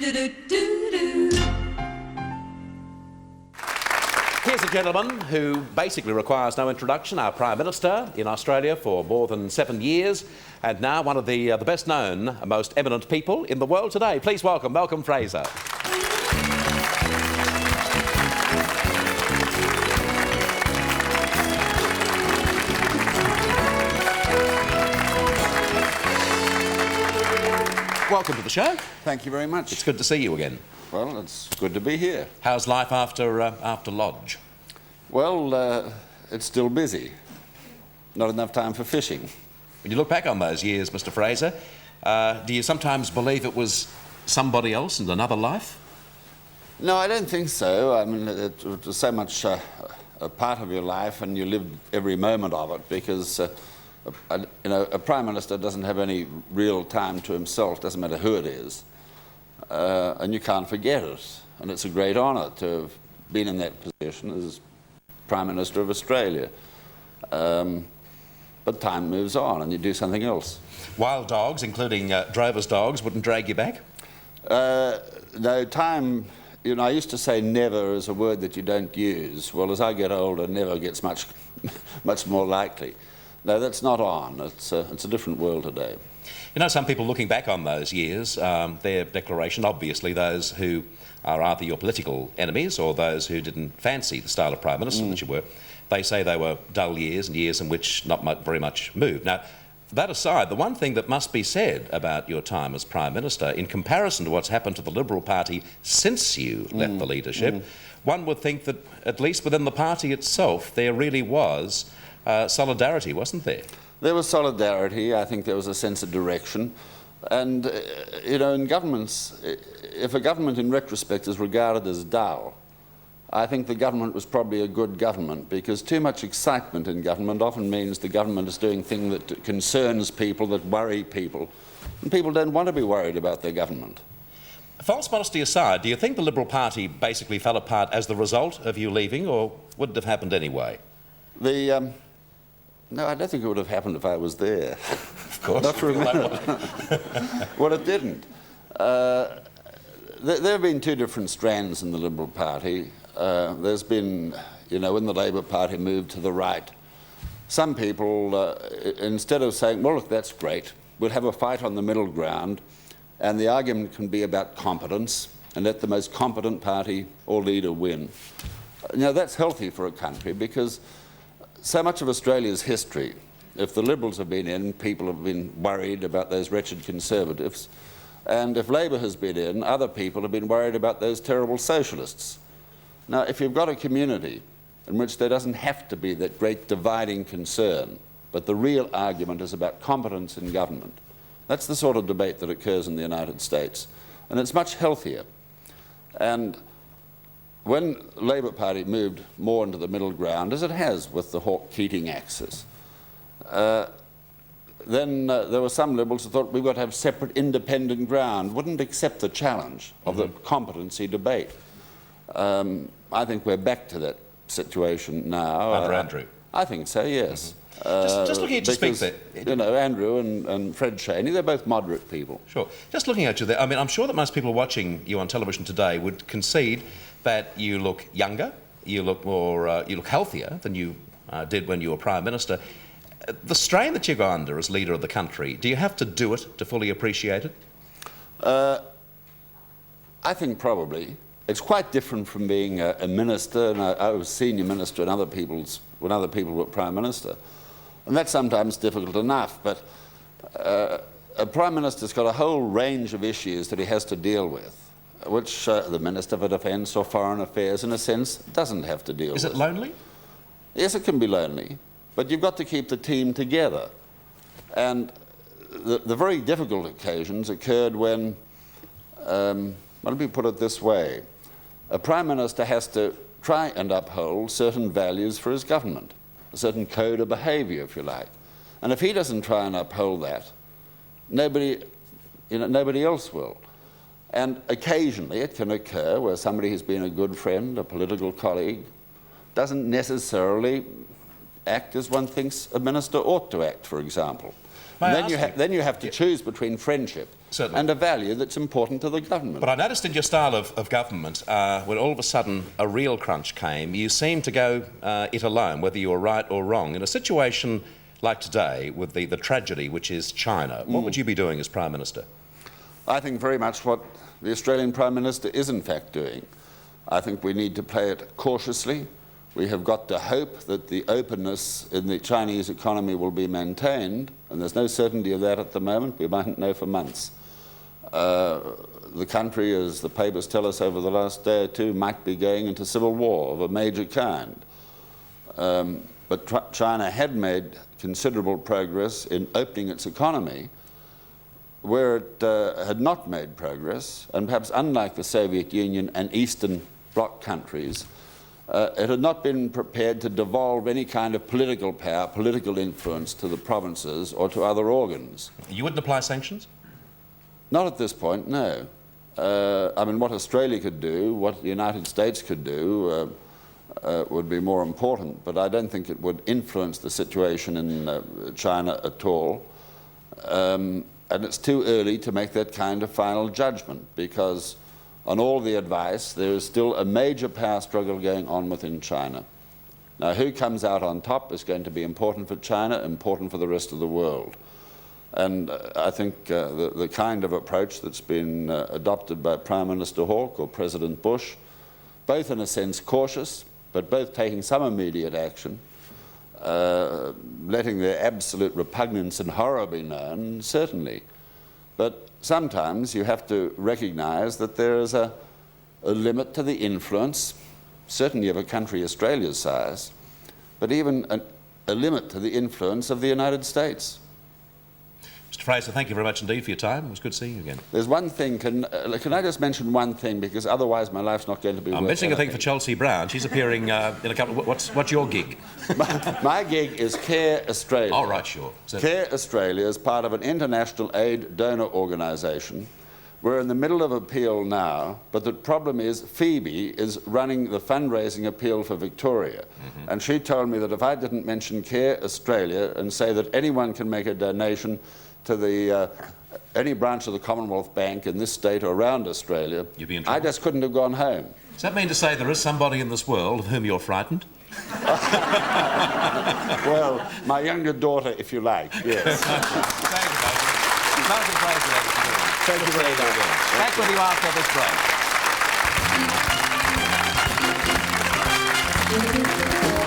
Here's a gentleman who basically requires no introduction, our Prime Minister in Australia for more than 7 years, and now one of the best-known, most eminent people in the world today. Please welcome Malcolm Fraser. Welcome to the show. Thank you very much. It's good to see you again. Well, it's good to be here. How's life after Lodge? Well, it's still busy. Not enough time for fishing. When you look back on those years, Mr. Fraser, do you sometimes believe it was somebody else in another life? No, I don't think so. I mean, it was so much a part of your life, and you lived every moment of it, because a Prime Minister doesn't have any real time to himself, doesn't matter who it is, and you can't forget it. And it's a great honour to have been in that position as Prime Minister of Australia. But time moves on and you do something else. Wild dogs, including drovers' dogs, wouldn't drag you back? No, time, I used to say never is a word that you don't use. Well, as I get older, never gets much more likely. No, that's not on. It's a different world today. You know, some people looking back on those years, their declaration, obviously those who are either your political enemies or those who didn't fancy the style of Prime Minister that you were, they say they were dull years and years in which not very much moved. Now, that aside, the one thing that must be said about your time as Prime Minister, in comparison to what's happened to the Liberal Party since you left the leadership, one would think that, at least within the party itself, there really was solidarity, wasn't there? There was solidarity. I think there was a sense of direction. And, in governments, if a government in retrospect is regarded as dull, I think the government was probably a good government, because too much excitement in government often means the government is doing things that concerns people, that worry people, and people don't want to be worried about their government. False modesty aside, do you think the Liberal Party basically fell apart as the result of you leaving, or would it have happened anyway? No, I don't think it would have happened if I was there. Of course. Not for a minute. Well, it didn't. There have been two different strands in the Liberal Party. There's been, when the Labor Party moved to the right, some people, instead of saying, well, look, that's great, we'll have a fight on the middle ground, and the argument can be about competence, and let the most competent party or leader win. That's healthy for a country, because so much of Australia's history, if the Liberals have been in, people have been worried about those wretched Conservatives, and if Labor has been in, other people have been worried about those terrible Socialists. Now, if you've got a community in which there doesn't have to be that great dividing concern, but the real argument is about competence in government, that's the sort of debate that occurs in the United States, and it's much healthier. And when the Labor Party moved more into the middle ground, as it has with the Hawke-Keating axis, then there were some Liberals who thought we've got to have separate independent ground, wouldn't accept the challenge of the competency debate. I think we're back to that situation now. Under Andrew? I think so, yes. Just looking at you speak there. Andrew and Fred Cheney, they're both moderate people. Sure. Just looking at you there, I mean, I'm sure that most people watching you on television today would concede that you look younger, you look more, you look healthier than you did when you were Prime Minister. The strain that you go under as leader of the country, do you have to do it to fully appreciate it? I think probably. It's quite different from being a minister, and I was senior minister when other people were Prime Minister. And that's sometimes difficult enough, but a Prime Minister's got a whole range of issues that he has to deal with, which the Minister for Defence or Foreign Affairs, in a sense, doesn't have to deal with. Is it lonely? Yes, it can be lonely, but you've got to keep the team together. And the very difficult occasions occurred when, let me put it this way, a Prime Minister has to try and uphold certain values for his government, a certain code of behaviour, if you like. And if he doesn't try and uphold that, nobody else will. And occasionally it can occur where somebody who's been a good friend, a political colleague, doesn't necessarily act as one thinks a minister ought to act, for example. Then you have to choose between friendship Certainly. and a value that's important to the government. But I noticed in your style of government, when all of a sudden a real crunch came, you seemed to go it alone, whether you were right or wrong. In a situation like today, with the tragedy which is China, what would you be doing as Prime Minister? I think very much what the Australian Prime Minister is in fact doing. I think we need to play it cautiously. We have got to hope that the openness in the Chinese economy will be maintained, and there's no certainty of that at the moment. We mightn't know for months. The country, as the papers tell us over the last day or two, might be going into civil war of a major kind. But China had made considerable progress in opening its economy, where it had not made progress, and perhaps unlike the Soviet Union and Eastern Bloc countries, it had not been prepared to devolve any kind of political power, political influence to the provinces or to other organs. You wouldn't apply sanctions? Not at this point, no. I mean, what Australia could do, what the United States could do, would be more important, but I don't think it would influence the situation in China at all. And it's too early to make that kind of final judgment, because on all the advice, there is still a major power struggle going on within China. Now, who comes out on top is going to be important for China, important for the rest of the world. And I think the kind of approach that's been adopted by Prime Minister Hawke or President Bush, both in a sense cautious, but both taking some immediate action, letting their absolute repugnance and horror be known, certainly. But sometimes you have to recognise that there is a limit to the influence, certainly of a country Australia's size, but even a limit to the influence of the United States. Mr. Fraser, thank you very much indeed for your time. It was good seeing you again. There's one thing, can I just mention one thing, because otherwise my life's not going to be I'm mentioning a thing for Chelsea Brown. She's appearing in a couple of... What's your gig? My gig is Care Australia. All right, sure. Care Australia is part of an international aid donor organisation. We're in the middle of appeal now, but the problem is Phoebe is running the fundraising appeal for Victoria. And she told me that if I didn't mention Care Australia and say that anyone can make a donation to the any branch of the Commonwealth Bank in this state or around Australia, you'd be in trouble. I just couldn't have gone home. Does that mean to say there is somebody in this world of whom you're frightened? Well, my younger daughter, if you like, yes. Thank you, Malcolm Fraser. Thank you very much. Back with you after this break.